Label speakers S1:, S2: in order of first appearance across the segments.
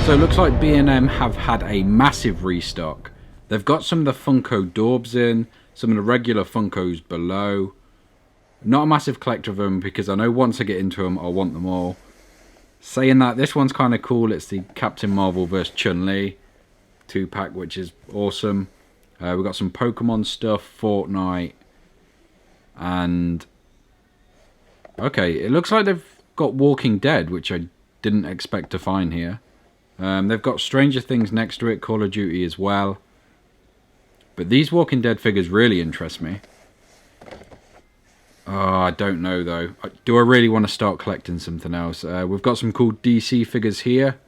S1: So it looks like B&M have had a massive restock. They've got some of the Funko Daubs in, some of the regular Funkos below. Not a massive collector of them because I know once I get into them I'll want them all. Saying that, this one's kind of cool. It's the Captain Marvel vs Chun-Li 2-pack, which is awesome. We've got some Pokemon stuff, Fortnite, and... okay, it looks like they've got Walking Dead, which I didn't expect to find here. They've got Stranger Things next to it, Call of Duty as well. But these Walking Dead figures really interest me. Oh, I don't know though. Do I really want to start collecting something else? We've got some cool DC figures here.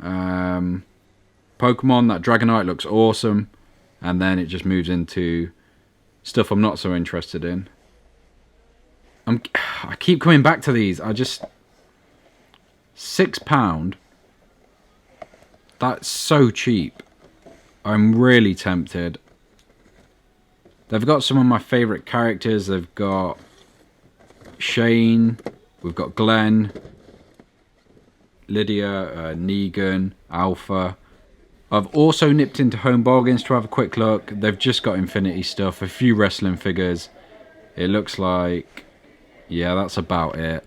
S1: Pokemon, that Dragonite looks awesome. And then it just moves into stuff I'm not so interested in. I keep coming back to these. £6. That's so cheap. I'm really tempted. They've got some of my favourite characters. They've got Shane. We've got Glenn. Lydia. Negan. Alpha. I've also nipped into Home Bargains to have a quick look. They've just got Infinity stuff. A few wrestling figures. It looks like... yeah, that's about it.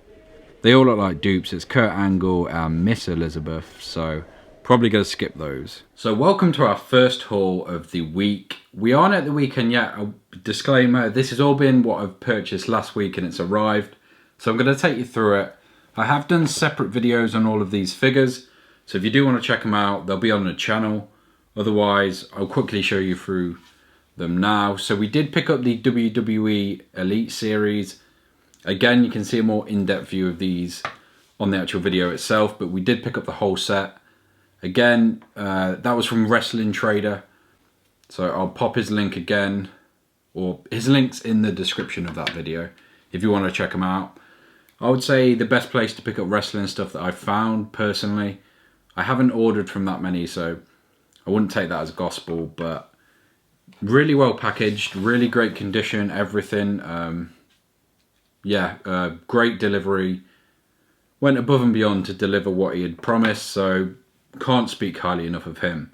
S1: They all look like dupes. It's Kurt Angle and Miss Elizabeth. So... probably going to skip those. So welcome to our first haul of the week. We aren't at the weekend yet. A disclaimer, this has all been what I've purchased last week and it's arrived. So I'm going to take you through it. I have done separate videos on all of these figures. So if you do want to check them out, they'll be on the channel. Otherwise, I'll quickly show you through them now. So we did pick up the WWE Elite Series. Again, you can see a more in-depth view of these on the actual video itself. But we did pick up the whole set. Again, that was from Wrestling Trader, so I'll pop his link again, or his link's in the description of that video if you want to check him out. I would say the best place to pick up wrestling stuff that I've found personally. I haven't ordered from that many, so I wouldn't take that as gospel, but really well packaged, really great condition, everything. Great delivery. Went above and beyond to deliver what he had promised, so can't speak highly enough of him.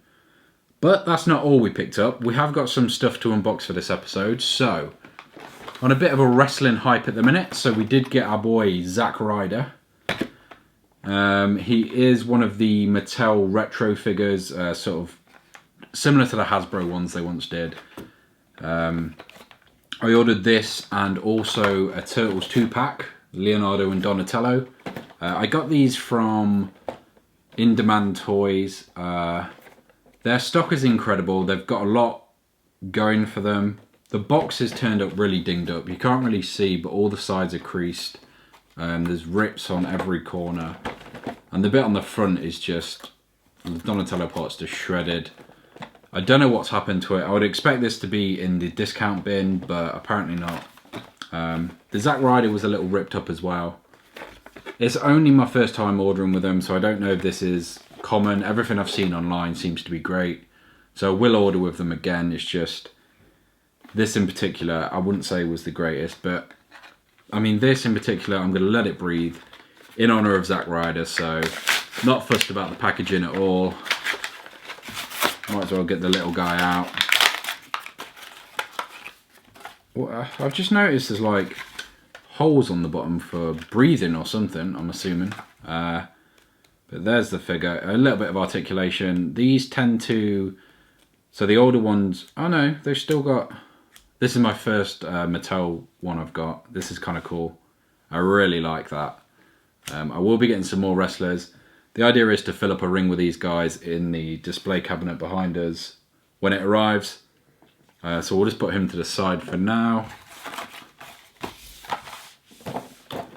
S1: But that's not all we picked up. We have got some stuff to unbox for this episode. So, on a bit of a wrestling hype at the minute. So we did get our boy Zack Ryder. He is one of the Mattel retro figures, sort of similar to the Hasbro ones they once did. I ordered this and also a Turtles 2-pack, Leonardo and Donatello. I got these from In Demand Toys. Their stock is incredible. They've got a lot going for them. The box is turned up really dinged up. You can't really see, but all the sides are creased. There's rips on every corner. And the bit on the front is just... the Donatello part's just shredded. I don't know what's happened to it. I would expect this to be in the discount bin, but apparently not. The Zack Ryder was a little ripped up as well. It's only my first time ordering with them, so I don't know if this is common. Everything I've seen online seems to be great. So I will order with them again. It's just, this in particular, I wouldn't say was the greatest. But, I mean, this in particular, I'm going to let it breathe in honour of Zack Ryder. So, not fussed about the packaging at all. Might as well get the little guy out. Well, I've just noticed there's like holes on the bottom for breathing or something, I'm assuming. But there's the figure. A little bit of articulation. These tend to... so the older ones... oh no, they've still got... this is my first Mattel one I've got. This is kind of cool. I really like that. I will be getting some more wrestlers. The idea is to fill up a ring with these guys in the display cabinet behind us when it arrives. So we'll just put him to the side for now.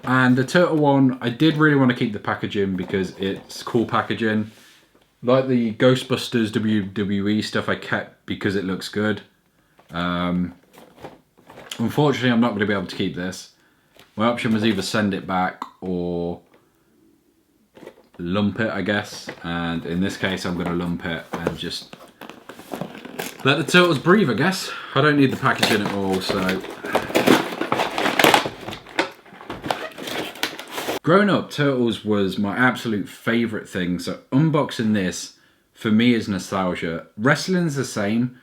S1: And the turtle one, I did really want to keep the packaging because it's cool packaging. Like the Ghostbusters WWE stuff I kept because it looks good. Unfortunately, I'm not going to be able to keep this. My option was either send it back or lump it, I guess. And in this case, I'm going to lump it and just let the turtles breathe, I guess. I don't need the packaging at all, so... Growing up, Turtles was my absolute favourite thing, so unboxing this, for me, is nostalgia. Wrestling's the same,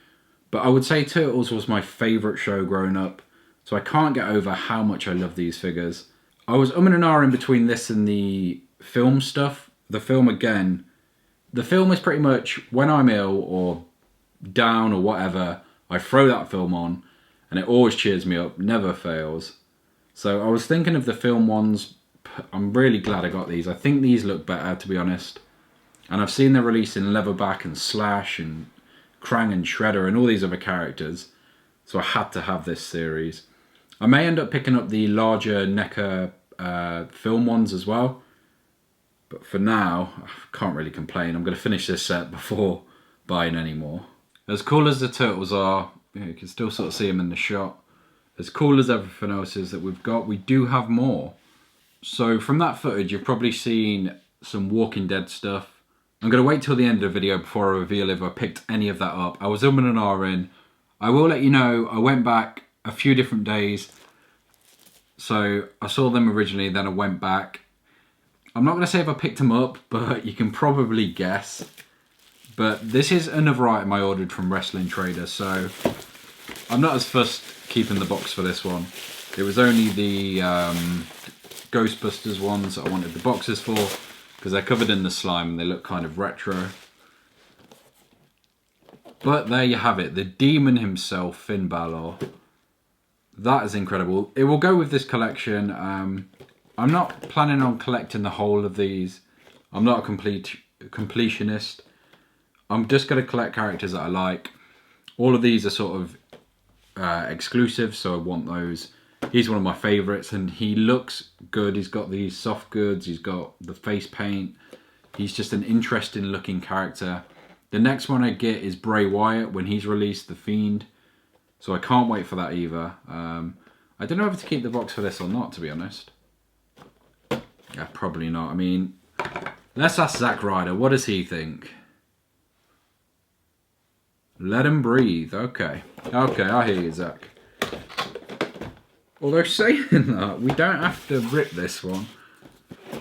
S1: but I would say Turtles was my favourite show growing up, so I can't get over how much I love these figures. I was and ahhing between this and the film stuff. The film, again, the film is pretty much when I'm ill or down or whatever, I throw that film on, and it always cheers me up, never fails. So I was thinking of the film ones. I'm really glad I got these. I think these look better, to be honest. And I've seen they're releasing Leatherback and Slash and Krang and Shredder and all these other characters. So I had to have this series. I may end up picking up the larger NECA film ones as well. But for now, I can't really complain. I'm going to finish this set before buying any more. As cool as the Turtles are, you can still sort of see them in the shot. As cool as everything else is that we've got, we do have more. So from that footage, you've probably seen some Walking Dead stuff. I'm going to wait till the end of the video before I reveal if I picked any of that up. I was and ahhing. I will let you know, I went back a few different days. So I saw them originally, then I went back. I'm not going to say if I picked them up, but you can probably guess. But this is another item I ordered from Wrestling Trader, so I'm not as fussed keeping the box for this one. It was only the Ghostbusters ones that I wanted the boxes for, because they're covered in the slime and they look kind of retro. But there you have it, the demon himself, Finn Balor. That is incredible. It will go with this collection. I'm not planning on collecting the whole of these. I'm not a completionist. I'm just going to collect characters that I like. All of these are sort of exclusive, so I want those. He's one of my favourites, and he looks good. He's got these soft goods, he's got the face paint. He's just an interesting looking character. The next one I get is Bray Wyatt when he's released, The Fiend. So I can't wait for that either. I don't know if to keep the box for this or not, to be honest. Yeah, probably not. I mean, let's ask Zack Ryder. What does he think? Let him breathe. Okay. Okay, I hear you, Zack. Although saying that, we don't have to rip this one.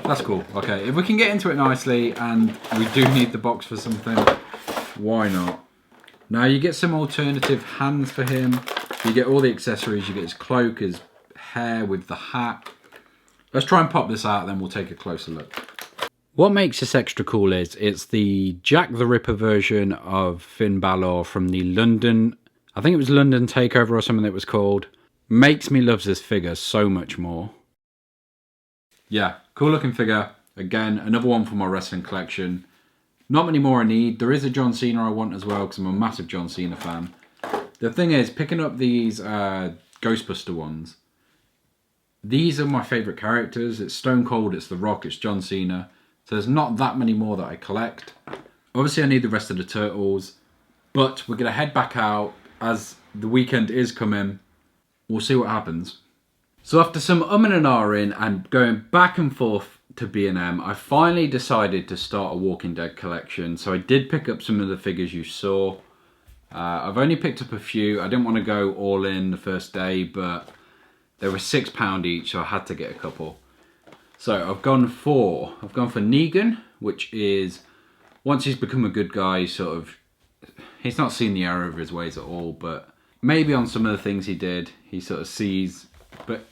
S1: That's cool. Okay, if we can get into it nicely and we do need the box for something, why not? Now you get some alternative hands for him. You get all the accessories. You get his cloak, his hair with the hat. Let's try and pop this out, then we'll take a closer look. What makes this extra cool is it's the Jack the Ripper version of Finn Balor from the London, I think it was London Takeover or something it was called. Makes me love this figure so much more. Yeah, cool looking figure. Again, another one for my wrestling collection. Not many more I need. There is a John Cena I want as well because I'm a massive John Cena fan. The thing is, picking up these Ghostbuster ones, these are my favourite characters. It's Stone Cold, it's The Rock, it's John Cena. So there's not that many more that I collect. Obviously I need the rest of the Turtles, but we're going to head back out as the weekend is coming. We'll see what happens. So after some and ahhing and going back and forth to B&M, I finally decided to start a Walking Dead collection. So I did pick up some of the figures you saw. I've only picked up a few. I didn't want to go all in the first day, but they were £6 each, so I had to get a couple. So I've gone for Negan, which is, once he's become a good guy, he's not seen the error of his ways at all, but maybe on some of the things he did, he sort of sees, but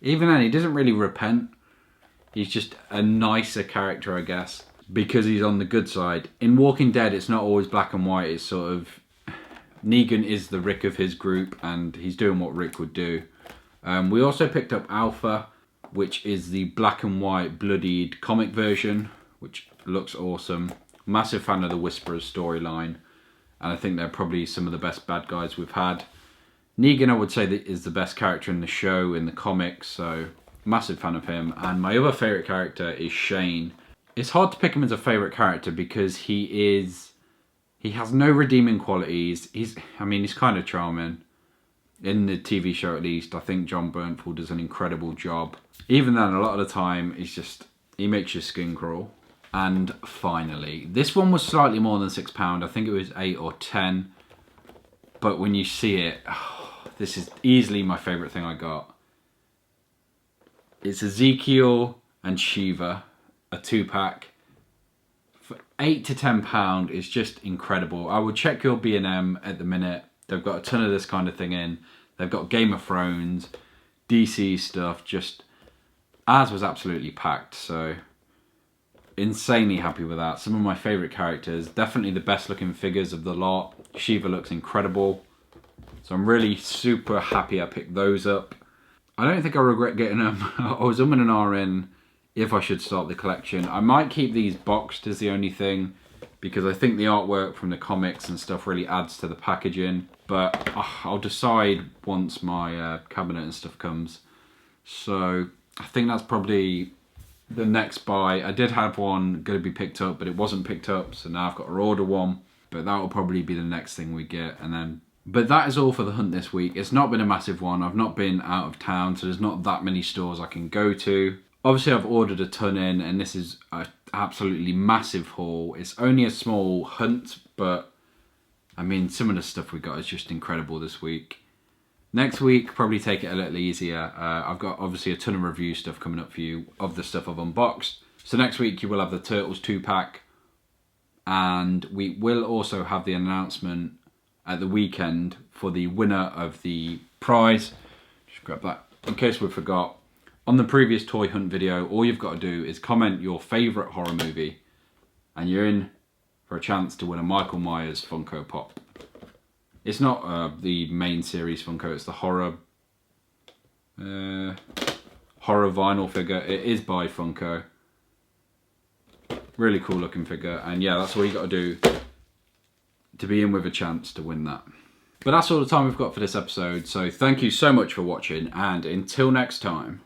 S1: even then, he doesn't really repent. He's just a nicer character, I guess, because he's on the good side. In Walking Dead, it's not always black and white. It's sort of, Negan is the Rick of his group, and he's doing what Rick would do. We also picked up Alpha, which is the black and white bloodied comic version, which looks awesome. Massive fan of the Whisperers storyline, and I think they're probably some of the best bad guys we've had. Negan, I would say, that is the best character in the show, in the comics, so massive fan of him. And my other favourite character is Shane. It's hard to pick him as a favourite character because he has no redeeming qualities. He's kind of charming. In the TV show, at least, I think John Bernthal does an incredible job. Even then, a lot of the time, he makes your skin crawl. And finally, this one was slightly more than £6. I think it was 8 or 10. But when you see it, this is easily my favourite thing I got. It's Ezekiel and Shiva, a 2-pack. For £8 to £10 is just incredible. I would check your B&M at the minute. They've got a ton of this kind of thing in. They've got Game of Thrones, DC stuff. Just ours was absolutely packed. So insanely happy with that. Some of my favourite characters. Definitely the best looking figures of the lot. Shiva looks incredible. So I'm really super happy I picked those up. I don't think I regret getting them. I was and ahhing if I should start the collection. I might keep these boxed as the only thing, because I think the artwork from the comics and stuff really adds to the packaging. But I'll decide once my cabinet and stuff comes. So I think that's probably the next buy. I did have one going to be picked up, but it wasn't picked up, so now I've got to order one. But that will probably be the next thing we get. And then, but that is all for the hunt this week. It's not been a massive one. I've not been out of town, so there's not that many stores I can go to. Obviously I've ordered a ton in, and this is an absolutely massive haul. It's only a small hunt, but I mean, some of the stuff we got is just incredible this week. Next week, probably take it a little easier. I've got obviously a ton of review stuff coming up for you of the stuff I've unboxed. So next week you will have the Turtles 2-pack, and we will also have the announcement at the weekend for the winner of the prize. Just grab that in case we forgot. On the previous toy hunt video, all you've got to do is comment your favourite horror movie, and you're in for a chance to win a Michael Myers Funko Pop. It's not the main series Funko, it's the horror vinyl figure. It is by Funko. Really cool looking figure, and yeah, that's all you got to do to be in with a chance to win that. But that's all the time we've got for this episode, so thank you so much for watching, and until next time.